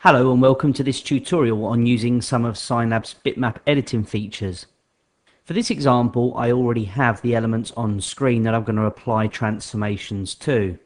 Hello and welcome to this tutorial on using some of Synapse's bitmap editing features. For this example, I already have the elements on screen that I'm going to apply transformations to.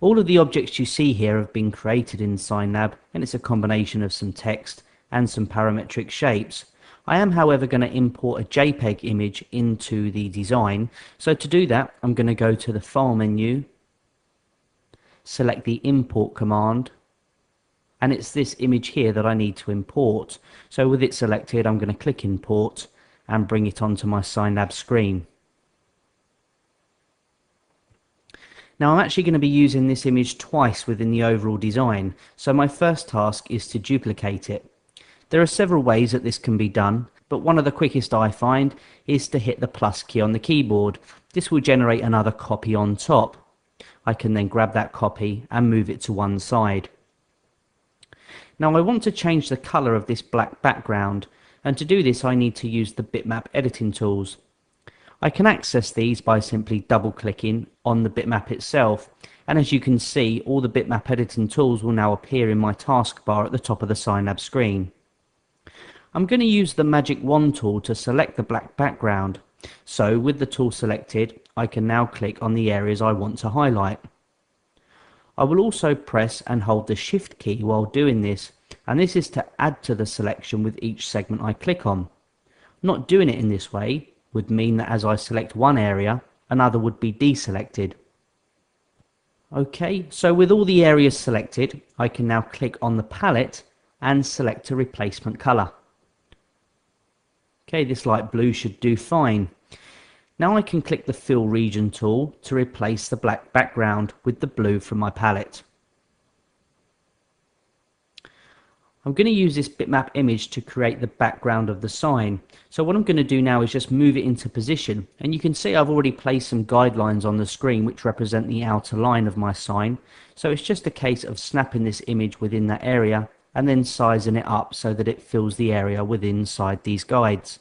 All of the objects you see here have been created in Synapse, and it's a combination of some text and some parametric shapes. I am, however, going to import a JPEG image into the design. So to do that, I'm going to go to the File menu, select the Import command, and it's this image here that I need to import. So with it selected, I'm going to click Import and bring it onto my Synapse screen. Now I'm actually going to be using this image twice within the overall design, so my first task is to duplicate it. There are several ways that this can be done, but one of the quickest I find is to hit the plus key on the keyboard. This will generate another copy on top. I can then grab that copy and move it to one side. Now I want to change the color of this black background, and to do this I need to use the bitmap editing tools. I can access these by simply double clicking on the bitmap itself, and as you can see, all the bitmap editing tools will now appear in my taskbar at the top of the Synapse screen. I'm going to use the magic wand tool to select the black background. So with the tool selected, I can now click on the areas I want to highlight. I will also press and hold the Shift key while doing this, and this is to add to the selection with each segment I click on. Not doing it in this way would mean that as I select one area, another would be deselected. Okay, so with all the areas selected, I can now click on the palette and select a replacement color. Okay, this light blue should do fine. Now I can click the Fill Region tool to replace the black background with the blue from my palette. I'm going to use this bitmap image to create the background of the sign. So what I'm going to do now is just move it into position, and you can see I've already placed some guidelines on the screen which represent the outer line of my sign. So it's just a case of snapping this image within that area and then sizing it up so that it fills the area within inside these guides.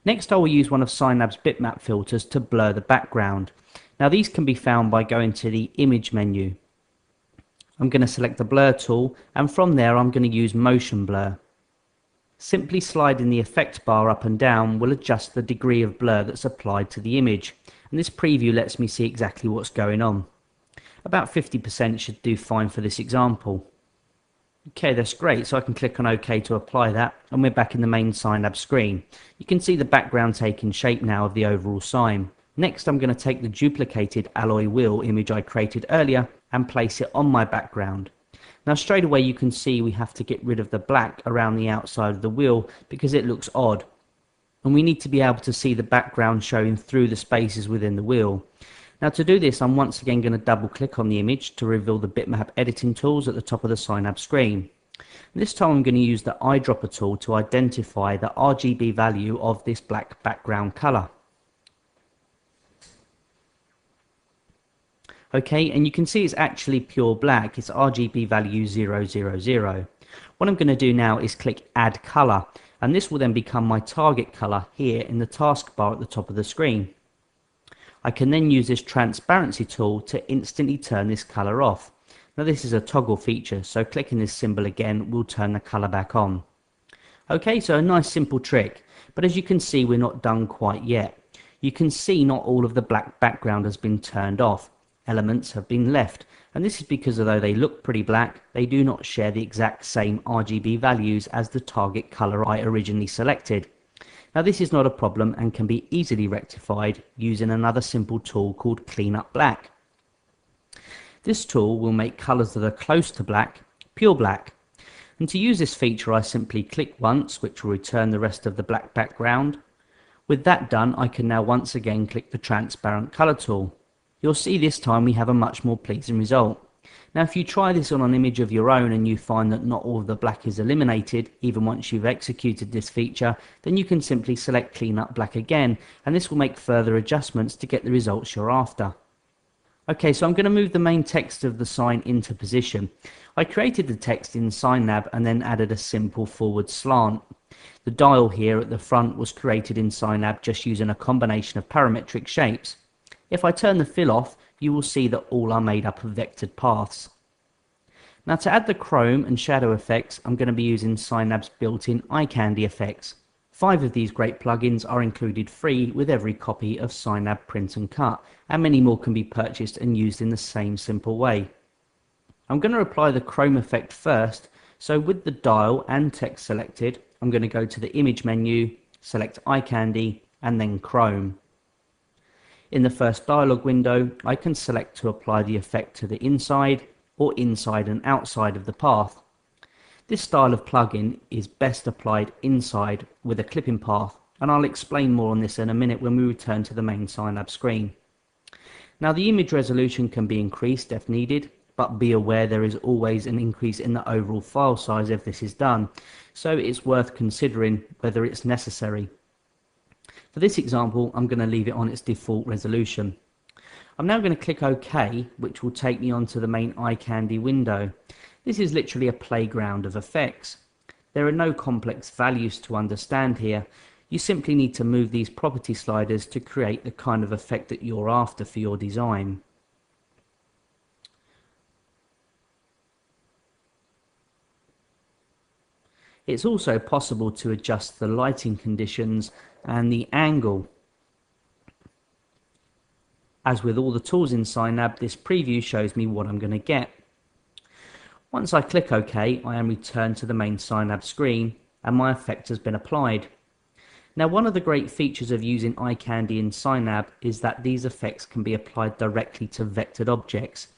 Next I will use one of Synapse bitmap filters to blur the background. Now these can be found by going to the Image menu. I'm going to select the Blur tool, and from there I'm going to use Motion Blur. Simply sliding the effect bar up and down will adjust the degree of blur that's applied to the image, and this preview lets me see exactly what's going on. About 50% should do fine for this example. Okay, that's great, so I can click on OK to apply that, and we're back in the main Synapse screen. You can see the background taking shape now of the overall sign. Next I'm going to take the duplicated alloy wheel image I created earlier and place it on my background. Now straight away you can see we have to get rid of the black around the outside of the wheel because it looks odd. And we need to be able to see the background showing through the spaces within the wheel. Now to do this, I'm once again going to double click on the image to reveal the bitmap editing tools at the top of the Synapse screen. This time I'm going to use the eyedropper tool to identify the RGB value of this black background color. Okay, and you can see it's actually pure black. It's RGB value 000. What I'm going to do now is click Add Color, and this will then become my target color here in the taskbar at the top of the screen. I can then use this transparency tool to instantly turn this color off. Now this is a toggle feature, so clicking this symbol again will turn the color back on. Okay, so a nice simple trick, but as you can see we're not done quite yet. You can see not all of the black background has been turned off. Elements have been left, and this is because although they look pretty black, they do not share the exact same RGB values as the target color I originally selected. Now this is not a problem and can be easily rectified using another simple tool called Clean Up Black. This tool will make colors that are close to black, pure black. And to use this feature I simply click once, which will return the rest of the black background. With that done, I can now once again click the transparent color tool. You'll see this time we have a much more pleasing result. Now if you try this on an image of your own and you find that not all of the black is eliminated, even once you've executed this feature, then you can simply select Clean Up Black again, and this will make further adjustments to get the results you're after. Okay, so I'm going to move the main text of the sign into position. I created the text in Synapse and then added a simple forward slant. The dial here at the front was created in Synapse just using a combination of parametric shapes. If I turn the fill off, you will see that all are made up of vectored paths. Now to add the chrome and shadow effects, I'm going to be using Synap's built-in eye candy effects. 5 of these great plugins are included free with every copy of Synap Print and Cut, and many more can be purchased and used in the same simple way. I'm going to apply the chrome effect first, so with the dial and text selected, I'm going to go to the image menu, select eye candy, and then chrome. In the first dialog window, I can select to apply the effect to the inside or inside and outside of the path. This style of plugin is best applied inside with a clipping path, and I'll explain more on this in a minute when we return to the main Synap screen. Now the image resolution can be increased if needed, but be aware there is always an increase in the overall file size if this is done, so it's worth considering whether it's necessary. For this example, I'm going to leave it on its default resolution. I'm now going to click OK, which will take me onto the main eye candy window. This is literally a playground of effects. There are no complex values to understand here. You simply need to move these property sliders to create the kind of effect that you're after for your design. It's also possible to adjust the lighting conditions and the angle. As with all the tools in Synap, this preview shows me what I'm going to get. Once I click OK, I am returned to the main Synap screen and my effect has been applied. Now one of the great features of using eye candy in Synap is that these effects can be applied directly to vectored objects.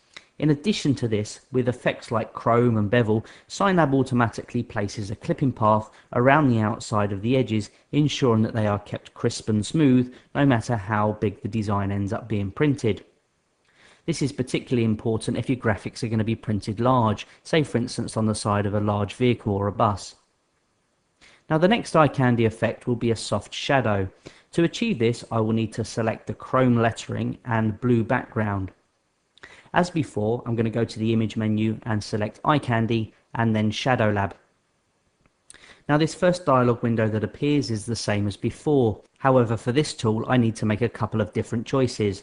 In addition to this, with effects like chrome and bevel, Synap automatically places a clipping path around the outside of the edges, ensuring that they are kept crisp and smooth no matter how big the design ends up being printed. This is particularly important if your graphics are going to be printed large, say for instance on the side of a large vehicle or a bus. Now the next eye candy effect will be a soft shadow. To achieve this, I will need to select the chrome lettering and blue background. As before, I'm going to go to the image menu and select eye candy and then shadow lab. Now this first dialog window that appears is the same as before. However, for this tool I need to make a couple of different choices.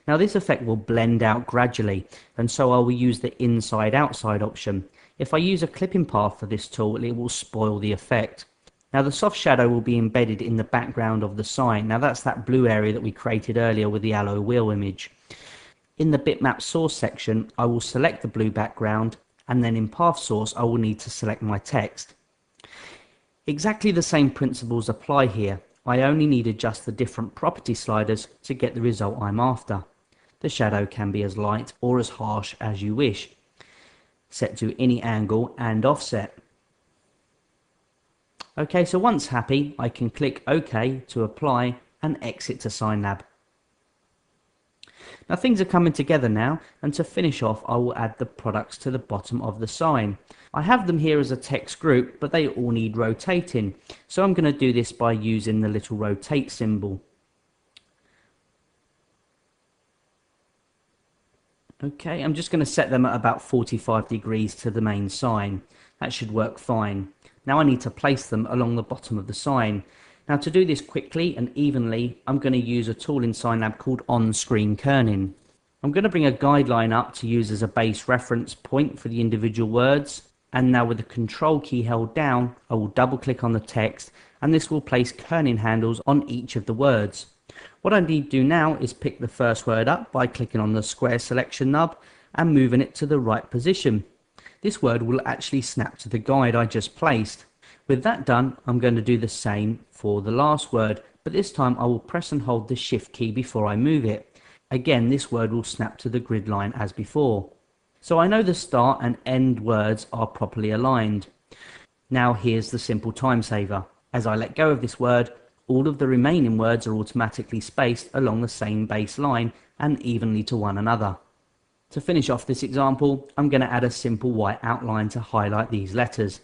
Now this effect will blend out gradually, and so I will use the inside outside option. If I use a clipping path for this tool, it will spoil the effect. Now the soft shadow will be embedded in the background of the sign. Now that's that blue area that we created earlier with the alloy wheel image. In the bitmap source section, I will select the blue background, and then in path source I will need to select my text. Exactly the same principles apply here. I only need to adjust the different property sliders to get the result I'm after. The shadow can be as light or as harsh as you wish, set to any angle and offset. Okay, so once happy, I can click OK to apply and exit to Synap. Now things are coming together now, and to finish off I will add the products to the bottom of the sign. I have them here as a text group, but they all need rotating, so I'm going to do this by using the little rotate symbol. Okay, I'm just going to set them at about 45 degrees to the main sign. That should work fine. Now I need to place them along the bottom of the sign. Now to do this quickly and evenly, I'm going to use a tool in Synap called OnScreen Kerning. I'm going to bring a guideline up to use as a base reference point for the individual words, and now with the Control key held down, I will double click on the text, and this will place kerning handles on each of the words. What I need to do now is pick the first word up by clicking on the square selection knob and moving it to the right position. This word will actually snap to the guide I just placed. With that done, I'm going to do the same for the last word, but this time I will press and hold the Shift key before I move it. Again, this word will snap to the grid line as before. So I know the start and end words are properly aligned. Now here's the simple time saver. As I let go of this word, all of the remaining words are automatically spaced along the same base line and evenly to one another. To finish off this example, I'm going to add a simple white outline to highlight these letters.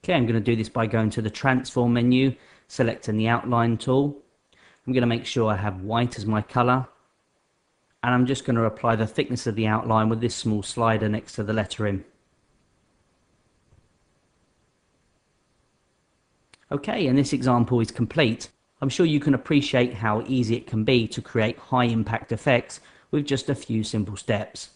Okay, I'm going to do this by going to the transform menu, selecting the outline tool. I'm going to make sure I have white as my color, and I'm just going to apply the thickness of the outline with this small slider next to the lettering. Okay, and this example is complete. I'm sure you can appreciate how easy it can be to create high impact effects with just a few simple steps.